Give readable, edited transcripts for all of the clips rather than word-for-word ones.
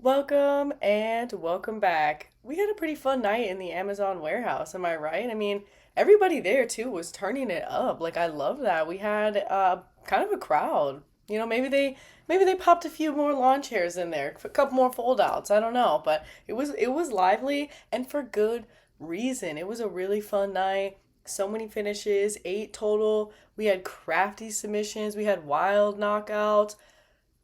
Welcome and welcome back. We had a pretty fun night in the Amazon warehouse, am I right? I mean, everybody there too was turning it up. Like I love that. We had kind of a crowd. Maybe they popped a few more lawn chairs in there, a couple more fold outs. I don't know, but it was lively and for good reason. It was a really fun night. So many finishes, 8 total. We had crafty submissions, we had wild knockouts,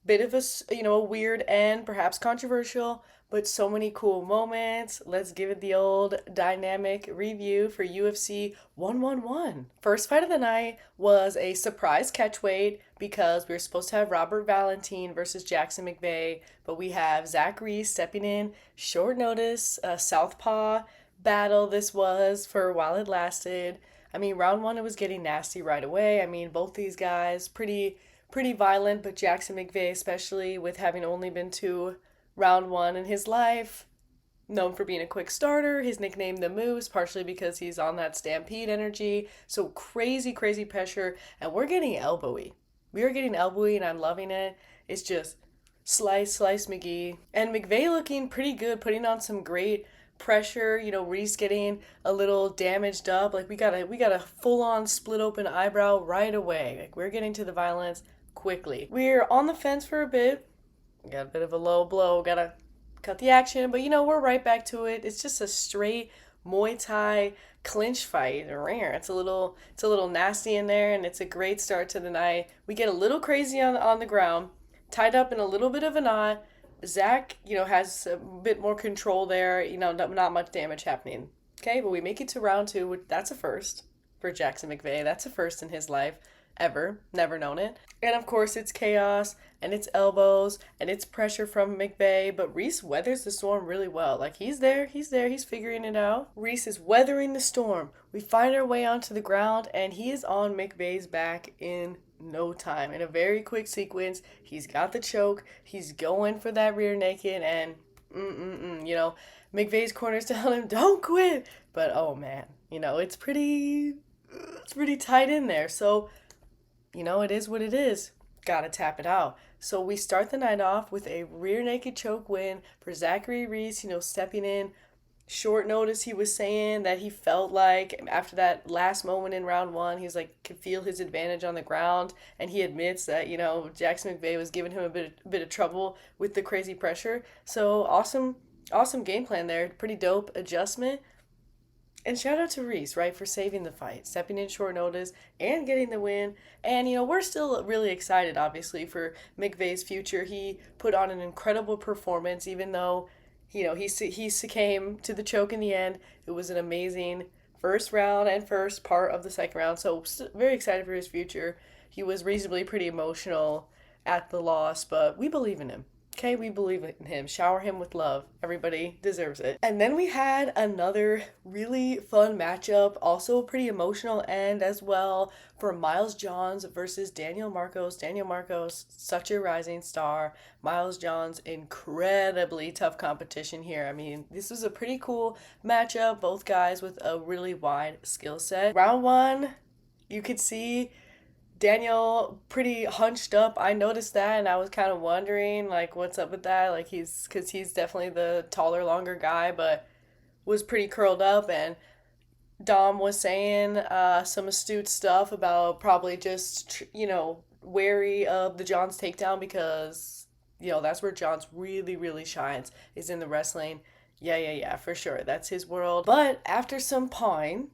bit of a weird end, perhaps controversial, but so many cool moments. Let's give it the old dynamic review for UFC 111. First fight of the night was a surprise catchweight because we were supposed to have Robert Valentine versus Jackson McVeigh, but we have Zach Reese stepping in short notice, a southpaw battle this was for while it lasted. I mean, round one, it was getting nasty right away. I mean, both these guys pretty violent, but Jackson McVeigh, especially with having only been to round one in his life, known for being a quick starter. His nickname, the Moose, partially because he's on that stampede energy. So crazy, crazy pressure, and we're getting elbowy. We are getting elbowy, and I'm loving it. It's just slice McGee. And McVeigh looking pretty good, putting on some great pressure. Reese getting a little damaged up. Like we got a full on split open eyebrow right away. Like we're getting to the violence quickly. We're on the fence for a bit. Got a bit of a low blow. Gotta cut the action, but we're right back to it. It's just a straight Muay Thai clinch fight. It's a little nasty in there, and it's a great start to the night. We get a little crazy on the ground, tied up in a little bit of a knot. Zach, has a bit more control there. Not much damage happening. Okay, but we make it to round two. That's a first for Jackson McVeigh. That's a first in his life ever. Never known it. And of course, it's chaos and it's elbows and it's pressure from McVeigh. But Reese weathers the storm really well. Like he's there, he's figuring it out. Reese is weathering the storm. We find our way onto the ground and he is on McVeigh's back in no time. In a very quick sequence, he's got the choke. He's going for that rear naked and McVeigh's corner's telling him don't quit. But oh man, it's pretty tight in there. So it is what it is. Gotta tap it out. So we start the night off with a rear naked choke win for Zachary Reese, stepping in. Short notice, he was saying that he felt like after that last moment in round one, he was like, could feel his advantage on the ground. And he admits that, Jackson McVeigh was giving him a bit of trouble with the crazy pressure. So awesome game plan there. Pretty dope adjustment. And shout out to Reese, right, for saving the fight, stepping in short notice and getting the win. And, we're still really excited, obviously, for McVeigh's future. He put on an incredible performance, even though, he succumbed to the choke in the end. It was an amazing first round and first part of the second round. So, very excited for his future. He was reasonably pretty emotional at the loss, but we believe in him. Okay, we believe in him. Shower him with love. Everybody deserves it. And then we had another really fun matchup, also a pretty emotional end as well, for Miles Johns versus Daniel Marcos. Daniel Marcos, such a rising star. Miles Johns, incredibly tough competition here. I mean, this was a pretty cool matchup. Both guys with a really wide skill set. Round one, you could see Daniel pretty hunched up. I noticed that and I was kind of wondering like what's up with that. Like he's definitely the taller, longer guy, but was pretty curled up. And Dom was saying some astute stuff about probably just wary of the Johns takedown because that's where Johns really shines, is in the wrestling. Yeah, for sure. That's his world. But after some pawing,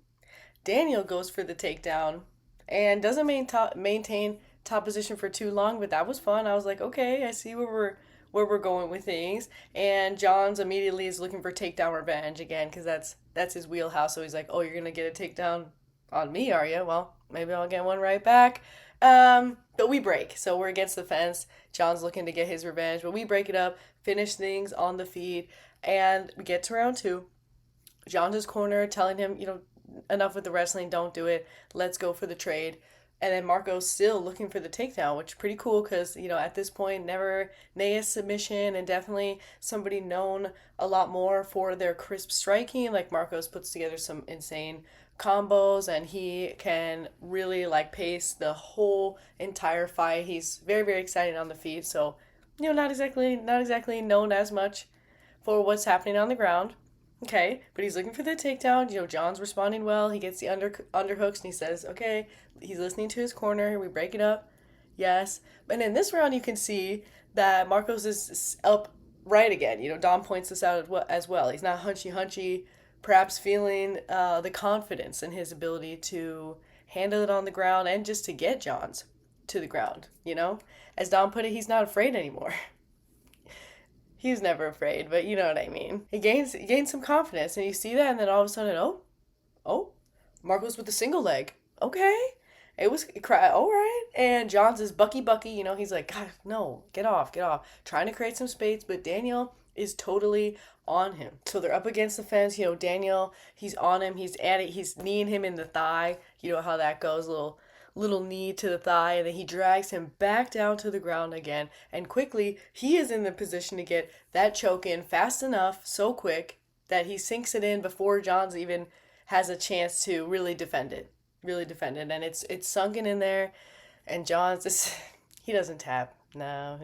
Daniel goes for the takedown and doesn't maintain top position for too long, but that was fun. I was like, okay, I see where we're going with things. And Johns immediately is looking for takedown revenge again because that's his wheelhouse. So he's like, oh, you're gonna get a takedown on me, are you? Well, maybe I'll get one right back. But we break, so we're against the fence. John's looking to get his revenge, but we break it up, finish things on the feet, and we get to round two. John's corner telling him, enough with the wrestling, don't do it, let's go for the trade. And then Marco's still looking for the takedown, which is pretty cool because, at this point, never Nea's submission and definitely somebody known a lot more for their crisp striking. Like Marcos puts together some insane combos and he can really pace the whole entire fight. He's very, very excited on the feet. So, not exactly known as much for what's happening on the ground. Okay, but he's looking for the takedown. John's responding well. He gets the underhooks and he says, okay, he's listening to his corner. We break it up. Yes. And in this round, you can see that Marcos is up right again. Dom points this out as well. He's not hunchy, perhaps feeling the confidence in his ability to handle it on the ground and just to get Johns to the ground. As Dom put it, he's not afraid anymore. He was never afraid, but you know what I mean. He gains some confidence, and you see that, and then all of a sudden, oh, Marcos with the single leg. Okay, it was cry. All right, and Johns is Bucky. He's like, God, no, get off, trying to create some space, but Daniel is totally on him. So they're up against the fence. Daniel, he's on him. He's at it. He's kneeing him in the thigh. You know how that goes, little knee to the thigh, and then he drags him back down to the ground again. And quickly, he is in the position to get that choke in fast enough, so quick, that he sinks it in before Johns even has a chance to really defend it. Really defend it. And it's sunken in there. And Johns, he doesn't tap. No,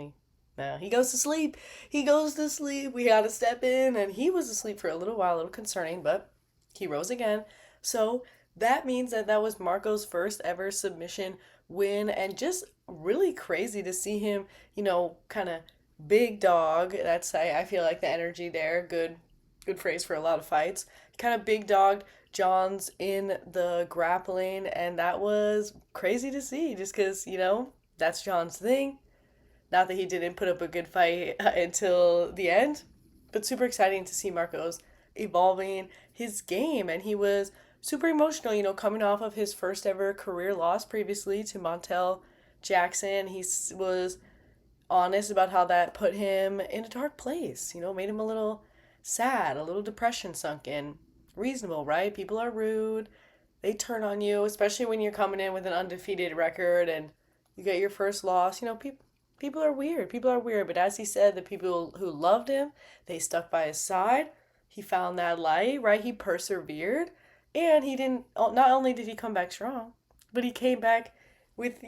he goes to sleep. He goes to sleep. We had to step in, and he was asleep for a little while, a little concerning, but he rose again. So that means that was Marco's first ever submission win, and just really crazy to see him, kind of big dog. That's I feel like the energy there. Good phrase for a lot of fights. Kind of big dogged Johns in the grappling, and that was crazy to see just because, that's John's thing. Not that he didn't put up a good fight until the end, but super exciting to see Marcos evolving his game. And he was super emotional, coming off of his first ever career loss previously to Montel Jackson. He was honest about how that put him in a dark place, made him a little sad, a little depression sunk in. Reasonable, right? People are rude. They turn on you, especially when you're coming in with an undefeated record and you get your first loss. People are weird. People are weird. But as he said, the people who loved him, they stuck by his side. He found that light, right? He persevered. And he didn't, not only did he come back strong, but he came back with,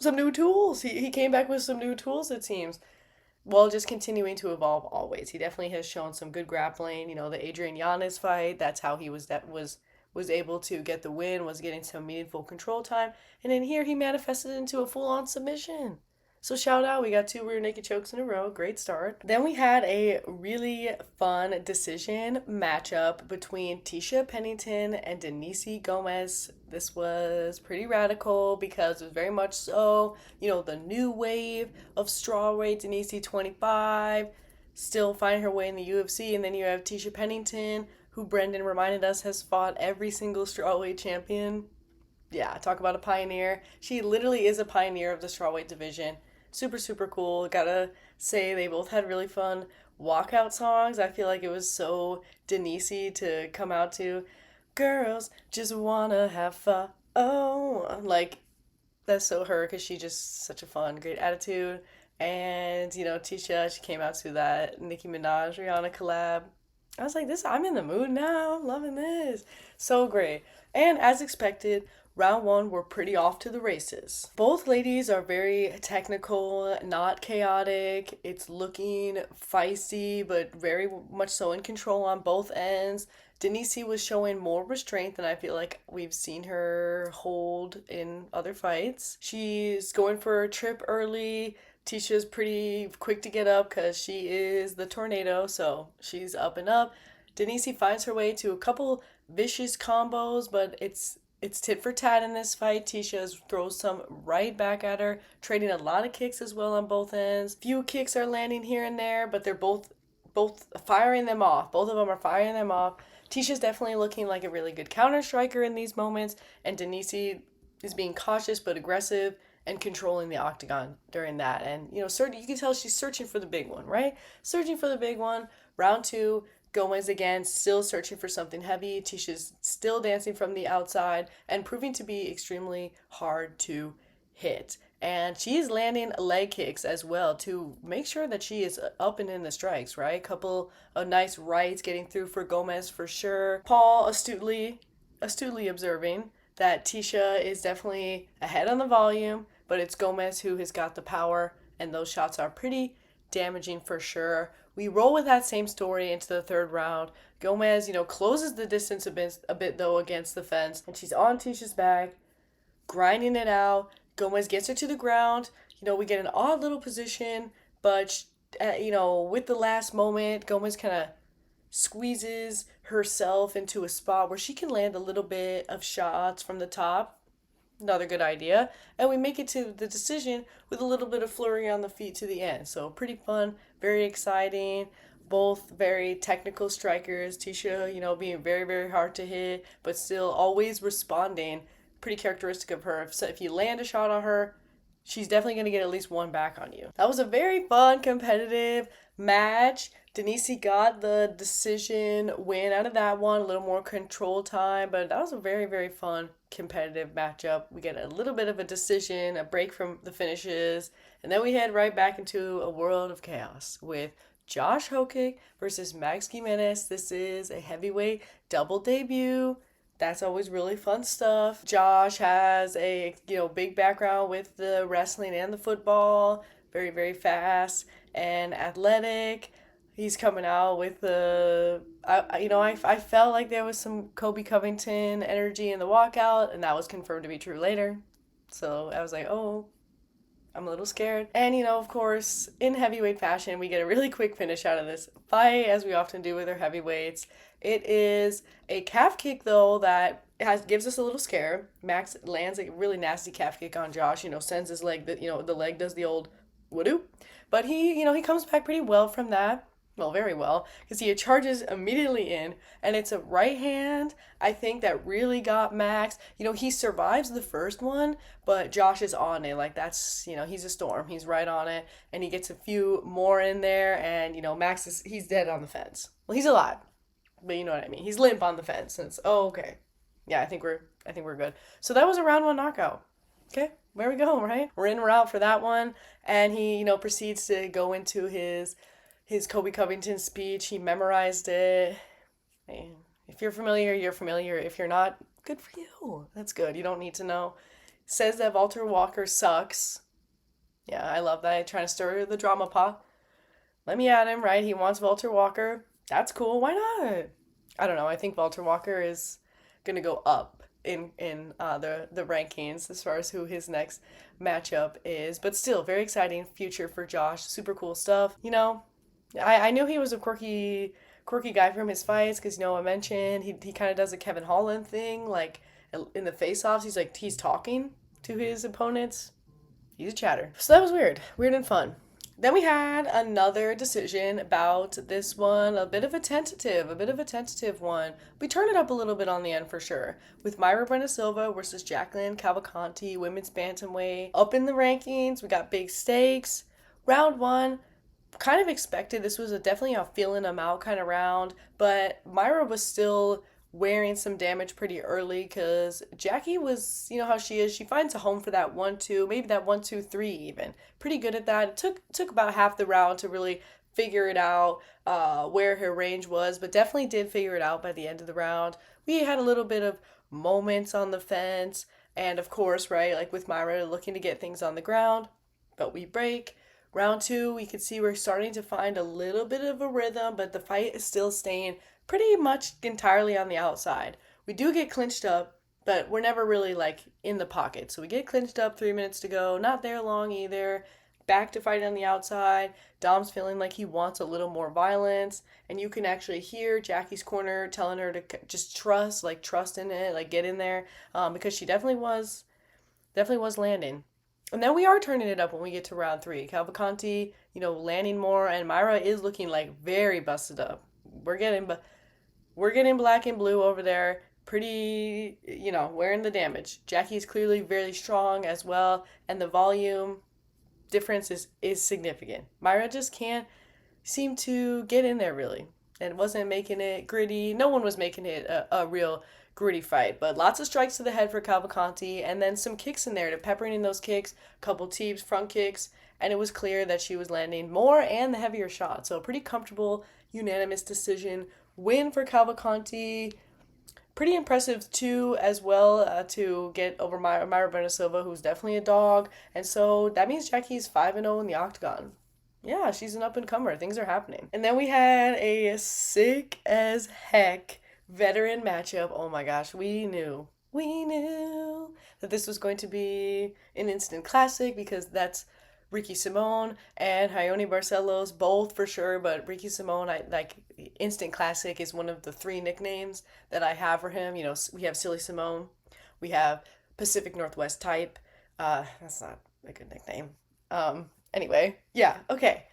some new tools. He came back with some new tools, it seems. Well, just continuing to evolve always. He definitely has shown some good grappling. The Adrian Yanez fight, that's how he was able to get the win, was getting some meaningful control time. And in here, he manifested into a full-on submission. So shout out, we got 2 rear naked chokes in a row. Great start. Then we had a really fun decision matchup between Tisha Pennington and Denise Gomez. This was pretty radical because it was very much so, the new wave of strawweight Denise 25, still finding her way in the UFC. And then you have Tisha Pennington, who Brendan reminded us has fought every single strawweight champion. Yeah, talk about a pioneer. She literally is a pioneer of the strawweight division. Super, super cool. Gotta say, they both had really fun walkout songs. I feel like it was so Denise to come out to. Girls just wanna have fun. Oh, like, that's so her because she just such a fun, great attitude. And, Tisha, she came out to that Nicki Minaj Rihanna collab. I was like, I'm in the mood now. I'm loving this. So great. And as expected, round 1, we're pretty off to the races. Both ladies are very technical, not chaotic. It's looking feisty, but very much so in control on both ends. Denise was showing more restraint than I feel like we've seen her hold in other fights. She's going for a trip early. Tisha's pretty quick to get up because she is the tornado, so she's up and up. Denise finds her way to a couple vicious combos, but it's tit for tat in this fight. Tisha throws some right back at her, trading a lot of kicks as well on both ends. Few kicks are landing here and there, but they're both firing them off. Both of them are firing them off. Tisha's definitely looking like a really good counter striker in these moments, and Denise is being cautious but aggressive and controlling the octagon during that. And, you can tell she's searching for the big one, right? Searching for the big one. Round 2, Gomez again, still searching for something heavy. Tisha's still dancing from the outside and proving to be extremely hard to hit. And she's landing leg kicks as well to make sure that she is up and in the strikes, right? Couple of nice rights getting through for Gomez for sure. Paul astutely observing that Tisha is definitely ahead on the volume, but it's Gomez who has got the power and those shots are pretty damaging for sure. We roll with that same story into the third round. Gomez, closes the distance a bit though against the fence, and she's on Tisha's back, grinding it out. Gomez gets her to the ground. We get an odd little position, but with the last moment, Gomez kind of squeezes herself into a spot where she can land a little bit of shots from the top. Another good idea. And we make it to the decision with a little bit of flurry on the feet to the end. So pretty fun, very exciting. Both very technical strikers. Tisha, being very, very hard to hit, but still always responding. Pretty characteristic of her. If you land a shot on her, she's definitely going to get at least one back on you. That was a very fun, competitive match. Denise got the decision win out of that one, a little more control time, but that was a very, very fun, competitive matchup. We get a little bit of a decision, a break from the finishes, and then we head right back into a world of chaos with Josh Hokick versus Max Gimenez. This is a heavyweight double debut. That's always really fun stuff. Josh has a big background with the wrestling and the football. Very, very fast and athletic. He's coming out with I felt like there was some Kobe Covington energy in the walkout, and that was confirmed to be true later. So I was like, oh, I'm a little scared. And, of course, in heavyweight fashion, we get a really quick finish out of this fight, as we often do with our heavyweights. It is a calf kick, though, that gives us a little scare. Max lands a really nasty calf kick on Josh, sends his leg, the leg does the old whoop. But he comes back pretty well from that. Well, very well, because he charges immediately in, and it's a right hand, I think, that really got Max. He survives the first one, but Josh is on it. Like, that's, he's a storm. He's right on it, and he gets a few more in there, and, Max he's dead on the fence. Well, he's alive, but you know what I mean. He's limp on the fence, and it's, okay. Yeah, I think we're good. So that was a round one knockout. Okay, where we go, right? We're in, we're out for that one, and he, proceeds to go into his Kobe Covington speech. He memorized it. Hey, if you're familiar, you're familiar. If you're not, good for you. That's good. You don't need to know. Says that Walter Walker sucks. Yeah, I love that. Trying to stir the drama pot. Let me at him, right? He wants Walter Walker. That's cool. Why not? I don't know. I think Walter Walker is going to go up in the rankings as far as who his next matchup is. But still, very exciting future for Josh. Super cool stuff. I knew he was a quirky guy from his fights because, I mentioned he kind of does a Kevin Holland thing. Like, in the face-offs, he's talking to his opponents. He's a chatter. So that was weird and fun. Then we had another decision about this one, a bit of a tentative one. We turned it up a little bit on the end for sure. With Mayra Brenda Silva versus Jacqueline Cavalcanti, women's bantamweight. Up in the rankings, we got big stakes. Round one, kind of expected. This was definitely a feeling them out kind of round, but Mayra was still wearing some damage pretty early because Jackie was, how she is. She finds a home for that 1-2, maybe that 1-2-3 even. Pretty good at that. It took about half the round to really figure it out where her range was, but definitely did figure it out by the end of the round. We had a little bit of moments on the fence, and of course, right, like with Mayra looking to get things on the ground, but we break. Round two, we could see we're starting to find a little bit of a rhythm, but the fight is still staying pretty much entirely on the outside. We do get clinched up, but we're never really in the pocket. So we get clinched up, 3 minutes to go, not there long either. Back to fighting on the outside. Dom's feeling like he wants a little more violence, and you can actually hear Jackie's corner telling her to just trust in it, get in there, because she definitely was landing. And then we are turning it up when we get to round three. Cavalcanti, landing more, and Mayra is looking very busted up. We're getting black and blue over there, pretty, wearing the damage. Jackie's clearly very strong as well, and the volume difference is significant. Mayra just can't seem to get in there really, and wasn't making it gritty. No one was making it a real gritty fight, but lots of strikes to the head for Cavalcanti, and then some kicks in there to peppering in those kicks, a couple teeps, front kicks, and it was clear that she was landing more and the heavier shots. So a pretty comfortable, unanimous decision win for Cavalcanti. pretty impressive too, as well, to get over Myra Brenda Silva, who's definitely a dog. And so that means Jackie's 5-0 in the octagon. Yeah, she's an up and comer. Things are happening. And then we had a sick as heck veteran matchup. Oh my gosh, we knew that this was going to be an instant classic because that's Ricky Simone and Hayoni Barcelos, both for sure. But Ricky Simone, I like instant classic is one of the three nicknames that I have for him. You know, we have Silly Simone, we have Pacific Northwest Type. That's not a good nickname. Anyway, yeah, okay.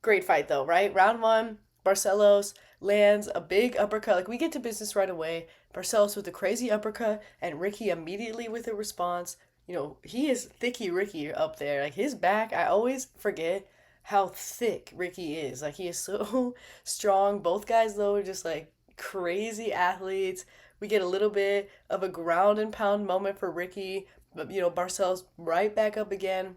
Great fight though, right? Round one, Barcelos lands a big uppercut. Like we get to business right away. Barcelos with a crazy uppercut, and Ricky immediately with a response. You know, he is thicky Ricky up there. Like his back, I always forget how thick Ricky is. Like he is so strong. Both guys though are just like crazy athletes. We get a little bit of a ground and pound moment for Ricky, but you know, Barcelos right back up again.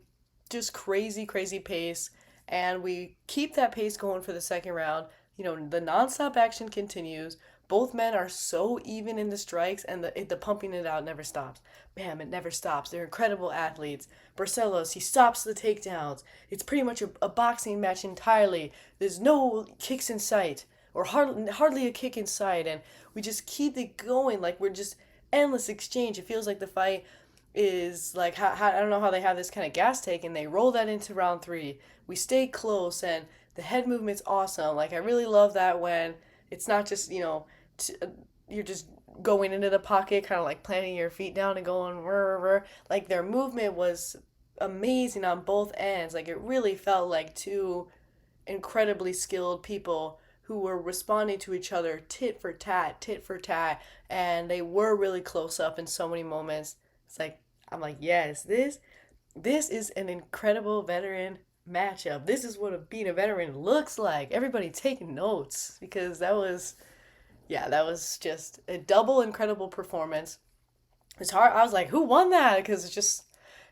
Just crazy, crazy pace. And we keep that pace going for the second round. You know, the nonstop action continues. Both men are so even in the strikes, and the pumping it out never stops. Bam, it never stops. They're incredible athletes. Barcelos, he stops the takedowns. It's pretty much a boxing match entirely. There's no kicks in sight, or hardly a kick in sight, and we just keep it going. Like we're just endless exchange. It feels like the fight is like I don't know how they have this kind of gas take, and they roll that into round three. We stay close, and the head movement's awesome. Like I really love that when it's not just you're just going into the pocket, kind of like planting your feet down and going rrr, rrr. Like their movement was amazing on both ends. Like it really felt like two incredibly skilled people who were responding to each other tit for tat, and they were really close up in so many moments. It's like I'm like, yes, this is an incredible veteran matchup. This is what being a veteran looks like. Everybody take notes because that was just a double incredible performance. It's hard. I was like, who won that? Because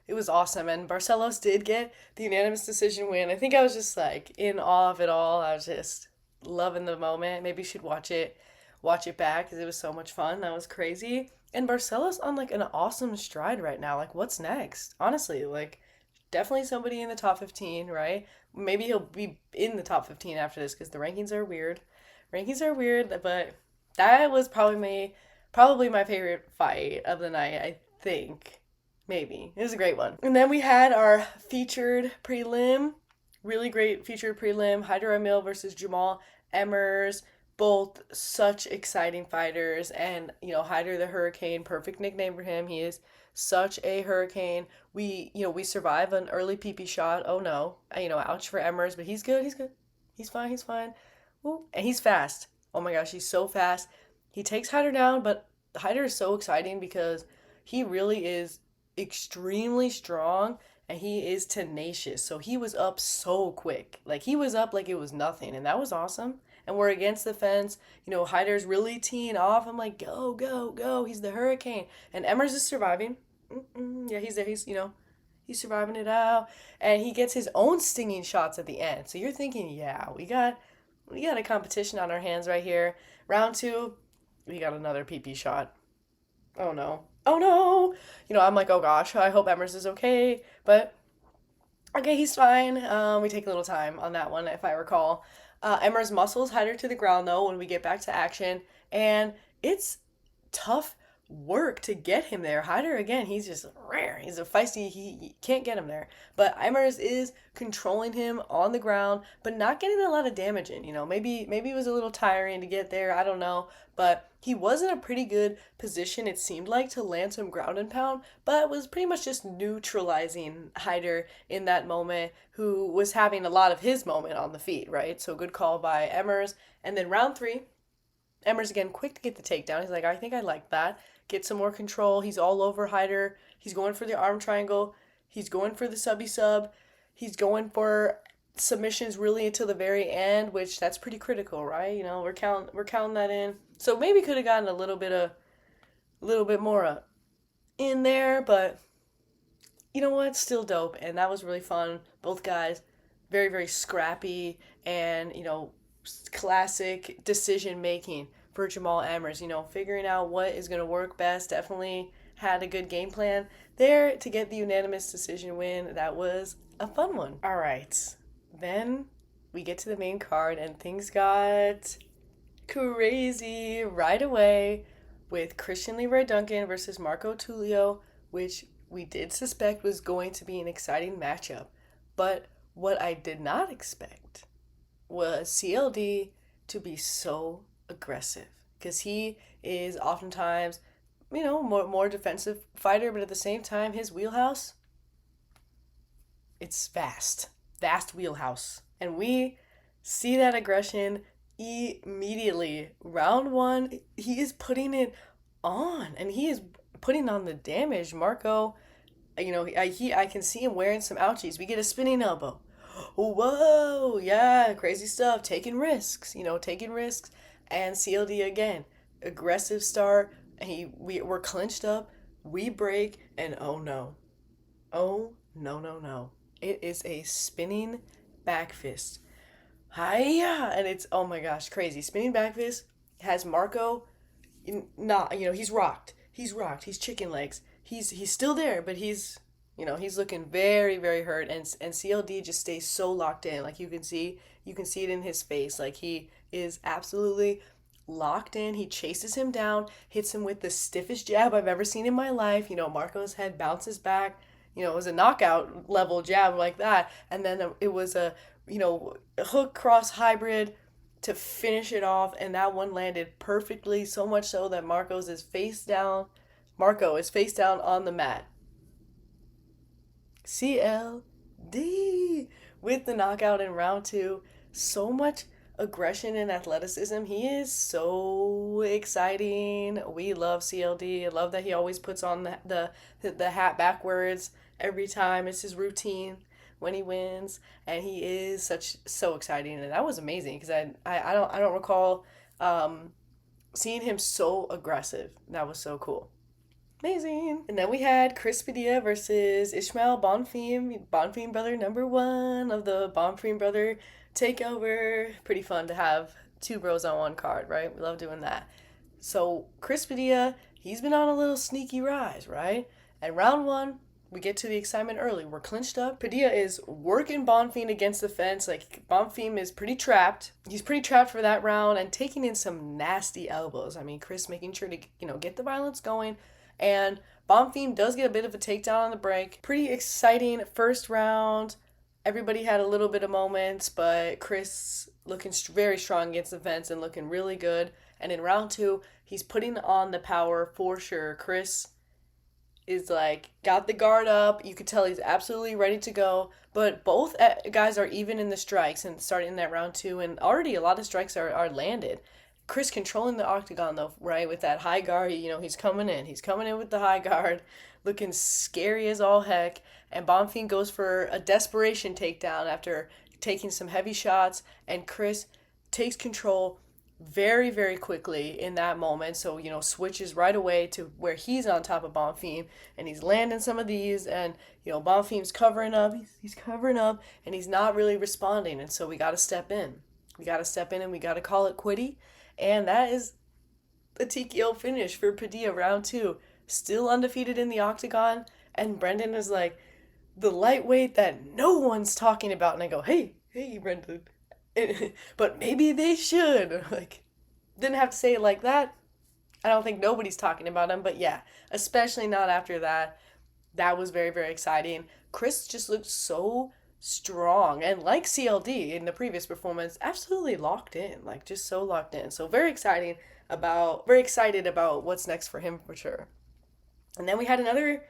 it was awesome. And Barcelos did get the unanimous decision win. I think I was just like in awe of it all. I was just loving the moment. Maybe you should watch it back because it was so much fun. That was crazy. And Barcelos on like an awesome stride right now. Like, what's next? Honestly, like, definitely somebody in the top 15, right? Maybe he'll be in the top 15 after this because the rankings are weird. Rankings are weird, but that was probably my favorite fight of the night, I think. Maybe. It was a great one. And then we had our featured prelim. Really great featured prelim. Haider Emil versus Jamal Emmers. Both such exciting fighters. And, you know, Haider the Hurricane, perfect nickname for him. He is such a hurricane. We survive an early PP shot. Oh no. Ouch for Emmers, but he's good. He's fine. Ooh. And he's fast. Oh my gosh, he's so fast. He takes Haider down, but Haider is so exciting because he really is extremely strong and he is tenacious. So he was up so quick. Like he was up like it was nothing, and that was awesome. And we're against the fence. Haider's really teeing off. I'm like, go, go, go. He's the hurricane. And Emmers is surviving. Yeah, he's there. He's surviving it out. And he gets his own stinging shots at the end. So you're thinking, yeah, we got a competition on our hands right here. Round two, we got another PP shot. Oh no. Oh no. I'm like, oh gosh, I hope Emmers is okay. But okay, he's fine. We take a little time on that one, if I recall. Emmers muscles Haider to the ground though when we get back to action, and it's tough work to get him there. Haider again, he's just rare. He's a feisty. He can't get him there. But Emmers is controlling him on the ground, but not getting a lot of damage in. Maybe it was a little tiring to get there. I don't know, but he was in a pretty good position. It seemed like to land some ground and pound, but was pretty much just neutralizing Haider in that moment, who was having a lot of his moment on the feet. Right. So good call by Emmers. And then round three. Emmers again, quick to get the takedown. He's like, I think I like that. Get some more control. He's all over Haider. He's going for the arm triangle. He's going for the subby sub. He's going for submissions really until the very end, which that's pretty critical, right? We're counting that in. So maybe could have gotten a little bit more in there, but you know what? Still dope, and that was really fun. Both guys, very very scrappy, and classic decision making. for Jamal Amers, figuring out what is going to work best. Definitely had a good game plan there to get the unanimous decision win. That was a fun one. All right. Then we get to the main card and things got crazy right away with Christian Leroy Duncan versus Marco Tulio, which we did suspect was going to be an exciting matchup. But what I did not expect was CLD to be so aggressive because he is oftentimes, more defensive fighter, but at the same time, his wheelhouse, it's vast wheelhouse. And we see that aggression immediately. Round one, he is putting it on, and he is putting on the damage. Marco, I can see him wearing some ouchies. We get a spinning elbow. Whoa, yeah, crazy stuff. Taking risks, and CLD again, aggressive start. We're clinched up. We break, and oh no, no. It is a spinning back fist. Hiya! And it's, oh my gosh, crazy. Spinning back fist has Marco, he's rocked. He's chicken legs. He's still there, but he's looking very, very hurt. And CLD just stays so locked in. Like you can see it in his face. Like he is absolutely locked in. He chases him down, hits him with the stiffest jab I've ever seen in my life. Marco's head bounces back. It was a knockout level jab like that. And then it was a hook cross hybrid to finish it off. And that one landed perfectly, so much so that Marco is face down on the mat. CLD with the knockout in round two. So much aggression and athleticism. He is so exciting. We love CLD. I love that he always puts on the hat backwards every time. It's his routine when he wins, and he is so exciting. And that was amazing because I don't recall seeing him so aggressive. That was so cool. Amazing. And then we had Chris Padilla versus Ishmael Bonfim, Bonfim brother number one of the Bonfim brother takeover. Pretty fun to have two bros on one card, right? We love doing that. So Chris Padilla, he's been on a little sneaky rise, right? And round one, we get to the excitement early. We're clinched up. Padilla is working Bonfim against the fence. Like, Bonfim is pretty trapped. He's pretty trapped for that round and taking in some nasty elbows. I mean, Chris making sure to, get the violence going. And Bonfim does get a bit of a takedown on the break. Pretty exciting first round. Everybody had a little bit of moments, but Chris looking very strong against the fence and looking really good. And in round two, he's putting on the power for sure. Chris is got the guard up. You could tell he's absolutely ready to go. But both guys are even in the strikes and starting in that round two. And already a lot of strikes are landed. Chris controlling the octagon though, right, with that high guard. He's coming in. He's coming in with the high guard, looking scary as all heck. And Bonfim goes for a desperation takedown after taking some heavy shots. And Chris takes control very, very quickly in that moment. So, switches right away to where he's on top of Bonfim. And he's landing some of these. And, Bonfim's covering up. He's covering up. And he's not really responding. And so we got to step in. And we got to call it quitty. And that is a TKO finish for Padilla round two. Still undefeated in the octagon. And Brendan is the lightweight that no one's talking about. And I go, hey, Brendan. But maybe they should. Didn't have to say it like that. I don't think nobody's talking about him. But yeah, especially not after that. That was very, very exciting. Chris just looked so strong, and like CLD in the previous performance, absolutely locked in, just so locked in. So very excited about what's next for him for sure. And then we had another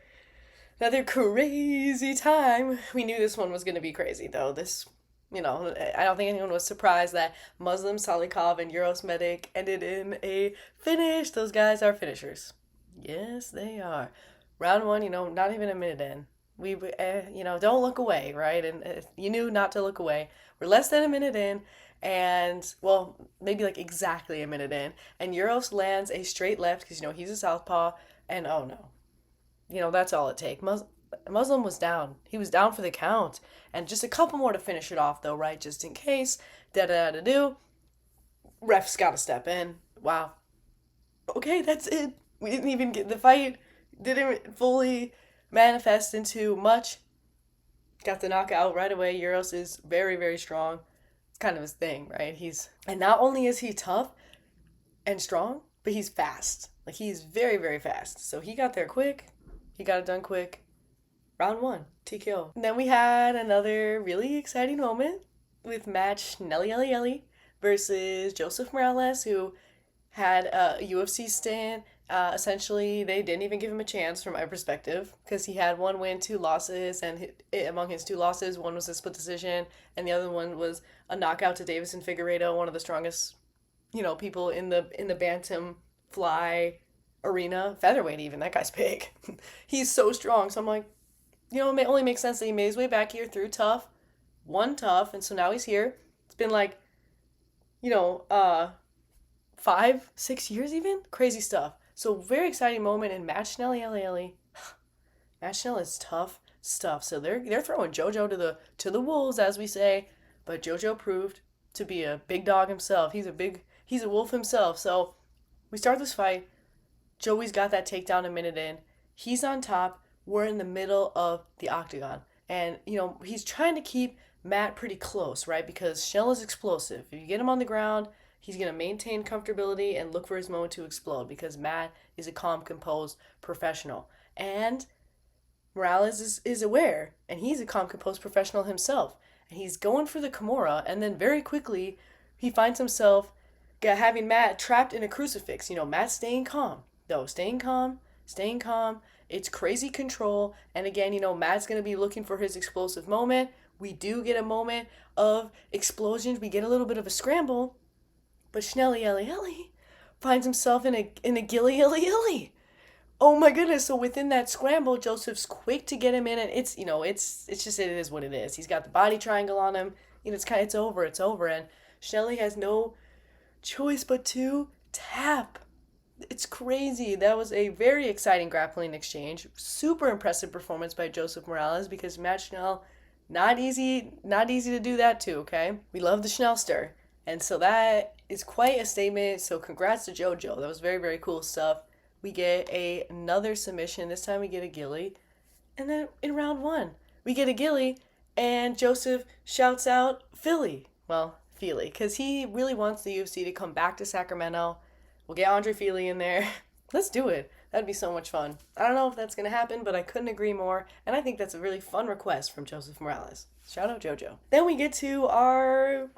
crazy time. We knew this one was going to be crazy though. This, I don't think anyone was surprised that Muslim Salikov and Euros Medic ended in a finish. Those guys are finishers. Yes, they are. Round one, not even a minute in. We, don't look away, right? And you knew not to look away. We're less than a minute in, and, well, maybe exactly a minute in, and Euros lands a straight left because, he's a southpaw, and oh no. That's all it takes. Muslim was down. He was down for the count, and just a couple more to finish it off, though, right? Just in case. Da-da-da-da-do. Ref's got to step in. Wow. Okay, that's it. We didn't even get the fight, didn't fully manifest into much. Got the knockout right away. Euros is very, very strong. It's kind of his thing, right? And not only is he tough and strong, but he's fast. Like, he's very, very fast. So he got there quick. He got it done quick. Round one, TKO. And then we had another really exciting moment with match Nelly Ellie Ellie versus Joseph Morales, who had a UFC stint. Essentially, they didn't even give him a chance from my perspective because he had one win, two losses, and among his two losses, one was a split decision, and the other one was a knockout to Davison Figueiredo, one of the strongest, people in the bantam fly arena, featherweight even. That guy's big. He's so strong. So I'm like, it only makes sense that he made his way back here through tough, won tough, and so now he's here. It's been like, you know, uh, 5, 6 years even? Crazy stuff. So very exciting moment in Match Nelly Ellie Ellie. Match Snell is tough stuff. So they're throwing JoJo to the wolves, as we say, but JoJo proved to be a big dog himself. He's a wolf himself. So we start this fight. Joey's got that takedown a minute in. He's on top. We're in the middle of the octagon. And, he's trying to keep Matt pretty close, right? Because Snell is explosive. If you get him on the ground, he's going to maintain comfortability and look for his moment to explode because Matt is a calm, composed professional. And Morales is aware, and he's a calm, composed professional himself. And he's going for the Kimura, and then very quickly, he finds himself having Matt trapped in a crucifix. Matt staying calm, though, staying calm, staying calm. It's crazy control, and again, Matt's going to be looking for his explosive moment. We do get a moment of explosions. We get a little bit of a scramble, but Schnelly Ellie Ellie finds himself in a gilly illy illy. Oh my goodness! So within that scramble, Joseph's quick to get him in, and it's just it is what it is. He's got the body triangle on him. It's over, and Schnelly has no choice but to tap. It's crazy. That was a very exciting grappling exchange. Super impressive performance by Joseph Morales because Matt Schnell, not easy to do that too. Okay, we love the Schnellster. And so that is quite a statement. So congrats to JoJo. That was very, very cool stuff. We get another submission. This time we get a gilly. And then in round one, we get a gilly and Joseph shouts out Philly. Well, Feely, because he really wants the UFC to come back to Sacramento. We'll get Andre Feely in there. Let's do it. That'd be so much fun. I don't know if that's going to happen, but I couldn't agree more. And I think that's a really fun request from Joseph Morales. Shout out JoJo. Then we get to our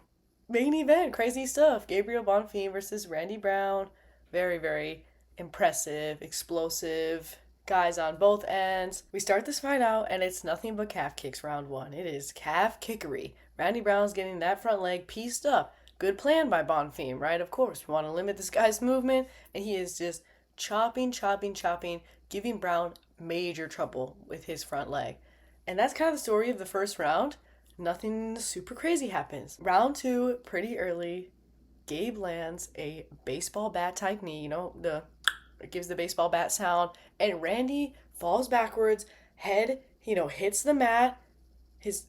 main event, crazy stuff. Gabriel Bonfim versus Randy Brown. Very, very impressive, explosive guys on both ends. We start this fight out, and it's nothing but calf kicks round one. It is calf kickery. Randy Brown's getting that front leg pieced up. Good plan by Bonfim, right? Of course, we want to limit this guy's movement, and he is just chopping, giving Brown major trouble with his front leg. And that's kind of the story of the first round. Nothing super crazy happens. Round two, pretty early, Gabe lands a baseball bat type knee, it gives the baseball bat sound, and Randy falls backwards, head, hits the mat, his,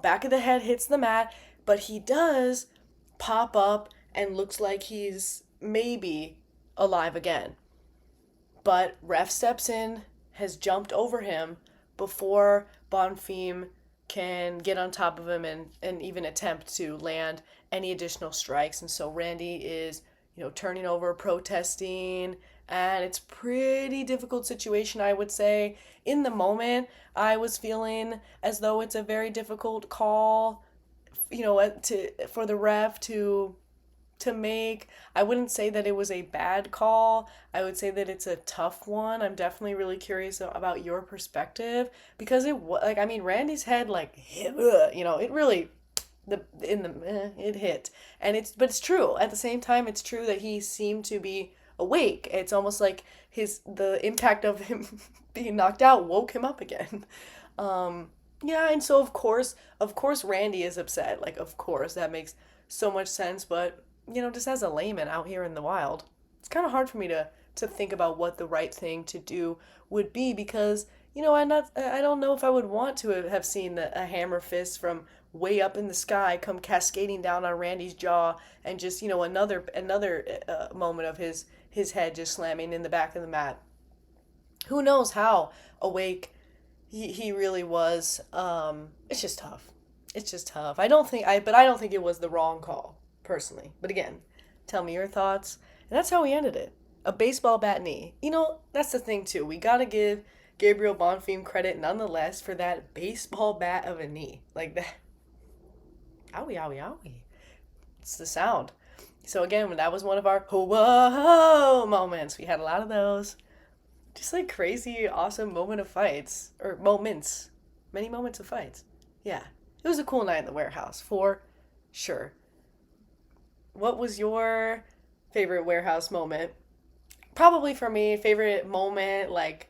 back of the head hits the mat, but he does pop up and looks like he's maybe alive again. But ref steps in, has jumped over him before Bonfim can get on top of him and even attempt to land any additional strikes. And so Randy is, turning over, protesting, and it's pretty difficult situation, I would say. In the moment, I was feeling as though it's a very difficult call, for the ref to make. I wouldn't say that it was a bad call. I would say that it's a tough one. I'm definitely really curious about your perspective because Randy's head hit, it really it hit, and but it's true. At the same time, it's true that he seemed to be awake. It's almost like the impact of him being knocked out woke him up again. Yeah, and so of course Randy is upset. Of course that makes so much sense, but just as a layman out here in the wild, it's kind of hard for me to think about what the right thing to do would be because I don't know if I would want to have seen a hammer fist from way up in the sky come cascading down on Randy's jaw, and just, another moment of his head just slamming in the back of the mat. Who knows how awake he really was. It's just tough. It's just tough. I don't think it was the wrong call, personally. But again, tell me your thoughts. And that's how we ended it. A baseball bat knee. That's the thing too. We gotta give Gabriel Bonfim credit nonetheless for that baseball bat of a knee. Like that. Owie, owie, owie. It's the sound. So again, that was one of our whoa moments. We had a lot of those. Just like crazy, awesome moment of fights. Or moments. Many moments of fights. Yeah. It was a cool night in the warehouse, for sure. What was your favorite warehouse moment? Probably for me, favorite moment, like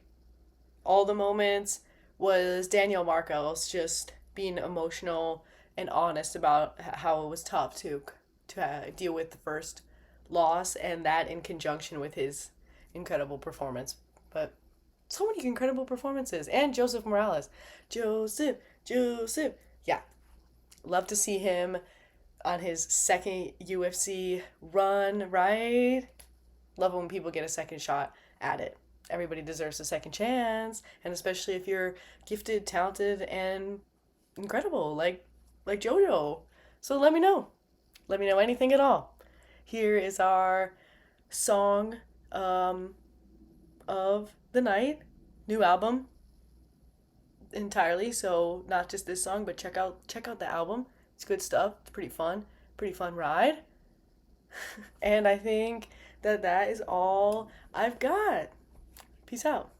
all the moments, was Daniel Marcos just being emotional and honest about how it was tough to deal with the first loss, and that in conjunction with his incredible performance. But so many incredible performances. And Joseph Morales. Joseph. Yeah. Love to see him on his second UFC run, right? Love when people get a second shot at it. Everybody deserves a second chance, and especially if you're gifted, talented, and incredible, like JoJo. So let me know. Let me know anything at all. Here is our song of the night, new album entirely. So not just this song, but check out the album. It's good stuff. It's pretty fun ride. And I think that is all I've got. Peace out.